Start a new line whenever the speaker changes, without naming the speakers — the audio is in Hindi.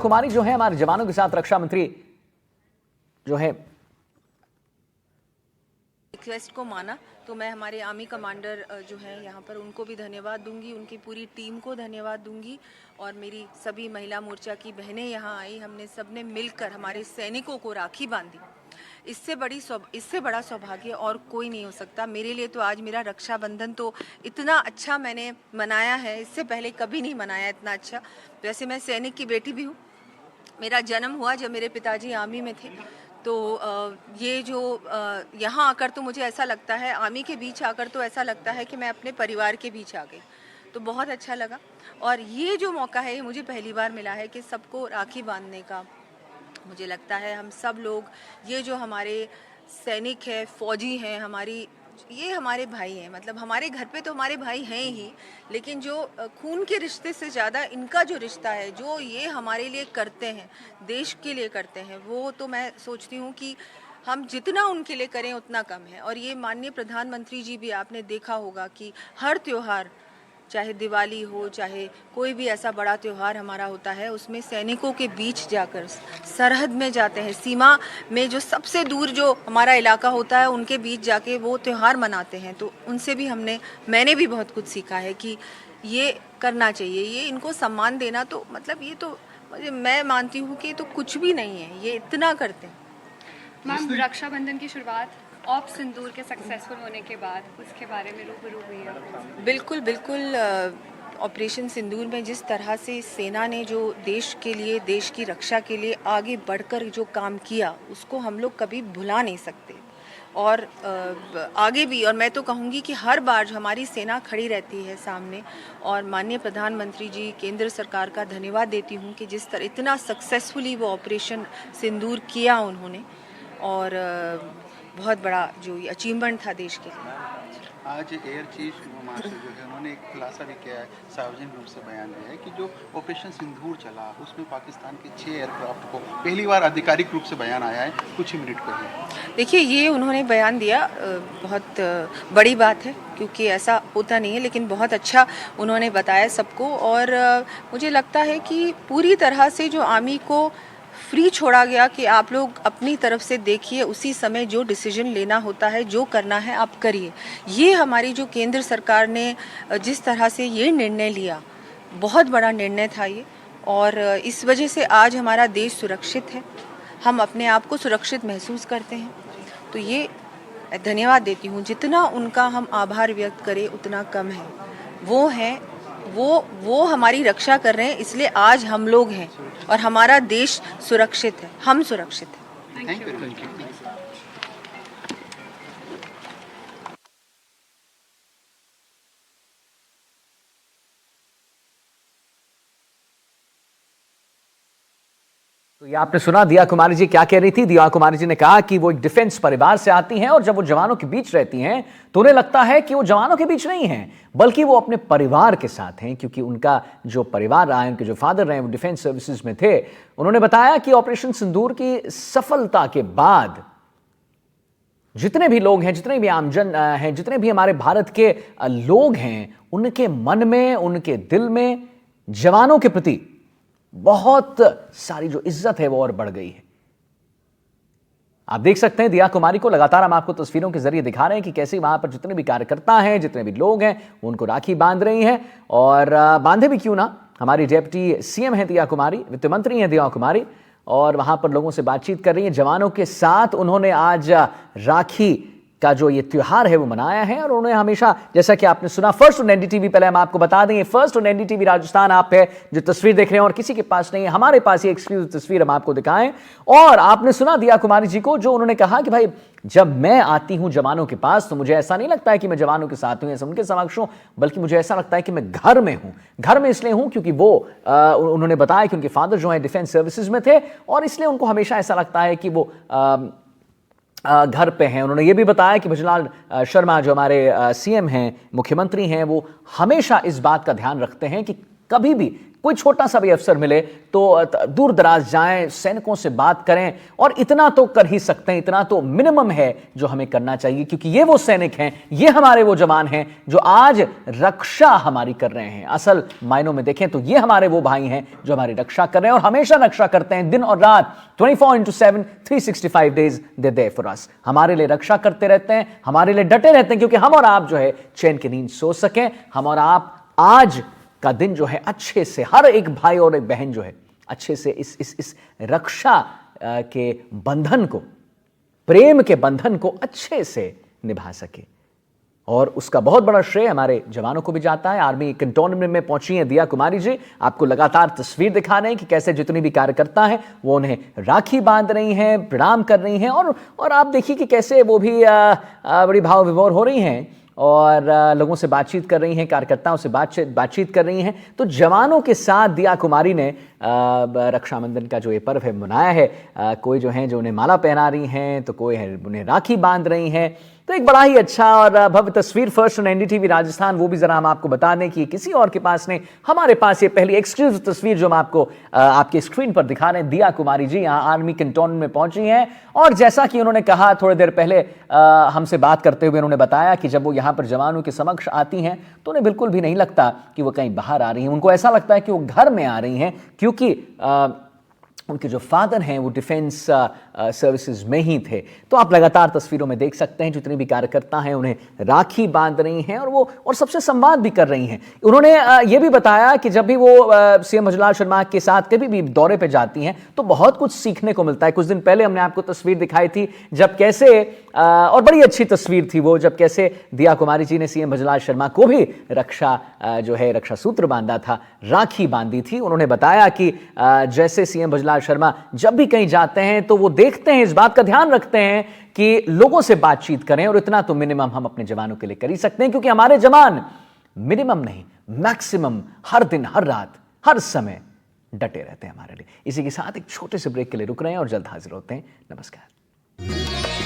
कुमारी जो है हमारे जवानों के साथ रक्षा मंत्री जो है
रिक्वेस्ट को माना, तो मैं हमारे आर्मी कमांडर जो है यहाँ पर उनको भी धन्यवाद दूंगी, उनकी पूरी टीम को धन्यवाद दूंगी और मेरी सभी महिला मोर्चा की बहनें यहाँ आई। हमने सबने मिलकर हमारे सैनिकों को राखी बांधी। इससे बड़ा सौभाग्य और कोई नहीं हो सकता मेरे लिए। तो आज मेरा रक्षाबंधन तो इतना अच्छा मैंने मनाया है, इससे पहले कभी नहीं मनाया इतना अच्छा। वैसे मैं सैनिक की बेटी भी हूँ। मेरा जन्म हुआ जब मेरे पिताजी आर्मी में थे, तो ये जो यहाँ आकर तो मुझे ऐसा लगता है, आर्मी के बीच आकर तो ऐसा लगता है कि मैं अपने परिवार के बीच आ गई। तो बहुत अच्छा लगा और ये जो मौका है ये मुझे पहली बार मिला है कि सबको राखी बांधने का। मुझे लगता है हम सब लोग, ये जो हमारे सैनिक हैं, फौजी हैं, ये हमारे भाई हैं। मतलब हमारे घर पे तो हमारे भाई हैं ही, लेकिन जो खून के रिश्ते से ज़्यादा इनका जो रिश्ता है, जो ये हमारे लिए करते हैं, देश के लिए करते हैं, वो तो मैं सोचती हूँ कि हम जितना उनके लिए करें उतना कम है। और ये माननीय प्रधानमंत्री जी भी, आपने देखा होगा कि हर त्योहार, चाहे दिवाली हो, चाहे कोई भी ऐसा बड़ा त्यौहार हमारा होता है, उसमें सैनिकों के बीच जाकर सरहद में जाते हैं, सीमा में जो सबसे दूर जो हमारा इलाका होता है उनके बीच जाके वो त्यौहार मनाते हैं। तो उनसे भी मैंने भी बहुत कुछ सीखा है कि ये करना चाहिए, ये इनको सम्मान देना। तो मतलब ये तो मैं मानती हूँ कि ये तो कुछ भी नहीं है, ये इतना करते हैं।
मैम, रक्षाबंधन की शुरुआत ऑप सिंदूर के सक्सेसफुल होने के बाद उसके बारे में रूबरू हुई है।
बिल्कुल बिल्कुल। ऑपरेशन सिंदूर में जिस तरह से सेना ने जो देश के लिए, देश की रक्षा के लिए आगे बढ़कर जो काम किया, उसको हम लोग कभी भुला नहीं सकते। और आगे भी, और मैं तो कहूँगी कि हर बार जो हमारी सेना खड़ी रहती है सामने, और माननीय प्रधानमंत्री जी, केंद्र सरकार का धन्यवाद देती हूँ कि जिस तरह इतना सक्सेसफुली वो ऑपरेशन सिंदूर किया उन्होंने, और बहुत बड़ा जो ये अचीवमेंट था देश के लिए।
आज एयर चीफ मार्शल जो है उन्होंने एक खुलासा भी किया है, सार्वजनिक रूप से बयान दिया है कि जो ऑपरेशन सिंदूर चला उसमें पाकिस्तान के 6 एयरक्राफ्ट को पहली बार आधिकारिक रूप से बयान आया है। कुछ ही मिनट पहले
देखिए, ये उन्होंने बयान दिया, बहुत बड़ी बात है क्योंकि ऐसा होता नहीं है, लेकिन बहुत अच्छा उन्होंने बताया सबको। और मुझे लगता है कि पूरी तरह से जो आर्मी को फ्री छोड़ा गया कि आप लोग अपनी तरफ से देखिए, उसी समय जो डिसीजन लेना होता है, जो करना है आप करिए। ये हमारी जो केंद्र सरकार ने जिस तरह से ये निर्णय लिया, बहुत बड़ा निर्णय था ये, और इस वजह से आज हमारा देश सुरक्षित है, हम अपने आप को सुरक्षित महसूस करते हैं। तो ये धन्यवाद देती हूँ, जितना उनका हम आभार व्यक्त करें उतना कम है। वो हैं, वो हमारी रक्षा कर रहे हैं, इसलिए आज हम लोग हैं और हमारा देश सुरक्षित है, हम सुरक्षित हैं।
Thank you.
तो ये आपने सुना दिया कुमारी जी क्या कह रही थी। दिया कुमारी जी ने कहा कि वो एक डिफेंस परिवार से आती हैं और जब वो जवानों के बीच रहती हैं तो उन्हें लगता है कि वो जवानों के बीच नहीं हैं, बल्कि वो अपने परिवार के साथ हैं, क्योंकि उनका जो परिवार रहा है, उनके जो फादर रहे, वो डिफेंस सर्विसेज में थे। उन्होंने बताया कि ऑपरेशन सिंदूर की सफलता के बाद जितने भी लोग हैं, जितने भी आमजन हैं, जितने भी हमारे भारत के लोग हैं, उनके मन में, उनके दिल में जवानों के प्रति बहुत सारी जो इज्जत है वो और बढ़ गई है। आप देख सकते हैं दिया कुमारी को, लगातार हम आपको तस्वीरों के जरिए दिखा रहे हैं कि कैसे वहां पर जितने भी कार्यकर्ता हैं, जितने भी लोग हैं, वो उनको राखी बांध रही हैं। और बांधे भी क्यों ना, हमारी डिप्टी सीएम है दिया कुमारी, वित्त मंत्री हैं दिया कुमारी, और वहां पर लोगों से बातचीत कर रही हैं जवानों के साथ। उन्होंने आज राखी का जो ये त्योहार है वो मनाया है, और उन्होंने हमेशा, जैसा कि आपने सुना, फर्स्ट ऑन एनडीटीवी, पहले हम आपको बता देंगे, फर्स्ट ऑन एनडीटीवी राजस्थान आप है जो तस्वीर देख रहे हैं और किसी के पास नहीं है, हमारे पास ये एक्सक्लूसिव तस्वीर हम आपको दिखाएं। और आपने सुना दिया कुमारी जी को, जो उन्होंने कहा कि भाई जब मैं आती हूं जवानों के पास तो मुझे ऐसा नहीं लगता है कि मैं जवानों के साथ हूं, उनके समक्ष हूं, बल्कि मुझे ऐसा लगता है कि मैं घर में हूं। घर में इसलिए हूं क्योंकि वो उन्होंने बताया कि उनके फादर जो है डिफेंस सर्विसेज में थे, और इसलिए उनको हमेशा ऐसा लगता है कि वो घर पे हैं। उन्होंने ये भी बताया कि भजनलाल शर्मा जो हमारे सीएम हैं, मुख्यमंत्री हैं, वो हमेशा इस बात का ध्यान रखते हैं कि कभी भी कोई छोटा सा भी अवसर मिले तो दूर दराज जाएं, सैनिकों से बात करें, और इतना तो कर ही सकते हैं, इतना तो मिनिमम है जो हमें करना चाहिए, क्योंकि ये वो सैनिक हैं, ये हमारे वो जवान हैं जो आज रक्षा हमारी कर रहे हैं। असल मायनों में देखें तो ये हमारे वो भाई हैं जो हमारी रक्षा कर रहे हैं और हमेशा रक्षा करते हैं, दिन और रात 24/7 365 days they there for us. हमारे लिए रक्षा करते रहते हैं, हमारे लिए डटे रहते हैं, क्योंकि हम और आप जो है चैन की नींद सो सकें, हम और आप आज का दिन जो है अच्छे से, हर एक भाई और एक बहन जो है अच्छे से इस रक्षा के बंधन को, प्रेम के बंधन को अच्छे से निभा सके। और उसका बहुत बड़ा श्रेय हमारे जवानों को भी जाता है। आर्मी कैंटोनमेंट में पहुंची हैं दिया कुमारी जी, आपको लगातार तस्वीर दिखा रहे हैं कि कैसे जितनी भी कार्यकर्ता हैं वो उन्हें राखी बांध रही हैं, प्रणाम कर रही हैं, और आप देखिए कि कैसे वो भी बड़ी भाव विभोर हो रही हैं और लोगों से बातचीत कर रही हैं, कार्यकर्ताओं से बातचीत कर रही हैं। तो जवानों के साथ दिया कुमारी ने रक्षाबंधन का जो ये पर्व है मनाया है। कोई जो है जो उन्हें माला पहना रही हैं, तो कोई है उन्हें राखी बांध रही हैं। तो एक बड़ा ही अच्छा और भव्य तस्वीर फर्स्ट ऑन एनडीटीवी राजस्थान, वो भी जरा हम आपको बता दें कि किसी और के पास नहीं, हमारे पास ये पहली एक्सक्लूसिव तस्वीर जो हम आपको आपके स्क्रीन पर दिखा रहे हैं। दिया कुमारी जी यहाँ आर्मी कैंटोनमेंट में पहुंची हैं और जैसा कि उन्होंने कहा थोड़ी देर पहले हमसे बात करते हुए, उन्होंने बताया कि जब वो यहाँ पर जवानों के समक्ष आती हैं तो उन्हें बिल्कुल भी नहीं लगता कि वो कहीं बाहर आ रही हैं। उनको ऐसा लगता है कि वो घर में आ रही हैं, क्योंकि उनके जो फादर हैं वो डिफेंस सर्विसेज में ही थे। तो आप लगातार तस्वीरों में देख सकते हैं जितनी भी कार्यकर्ता हैं उन्हें राखी बांध रही हैं और सबसे संवाद भी कर रही हैं। उन्होंने ये भी बताया कि जब भी वो सीएम भजनलाल शर्मा के साथ कभी भी दौरे पे जाती हैं तो बहुत कुछ सीखने को मिलता है। कुछ दिन पहले हमने आपको तस्वीर दिखाई थी जब कैसे और बड़ी अच्छी तस्वीर थी वो, जब कैसे दिया कुमारी जी ने सीएम भजनलाल शर्मा को भी रक्षा सूत्र बांधा था, राखी बांधी थी। उन्होंने बताया कि जैसे सीएम भजनलाल शर्मा जब भी कहीं जाते हैं तो वो देखते हैं, इस बात का ध्यान रखते हैं कि लोगों से बातचीत करें, और इतना तो मिनिमम हम अपने जवानों के लिए कर ही सकते हैं, क्योंकि हमारे जवान मिनिमम नहीं मैक्सिमम हर दिन, हर रात, हर समय डटे रहते हैं हमारे लिए। इसी के साथ एक छोटे से ब्रेक के लिए रुक रहे हैं और जल्द हाजिर होते हैं। नमस्कार।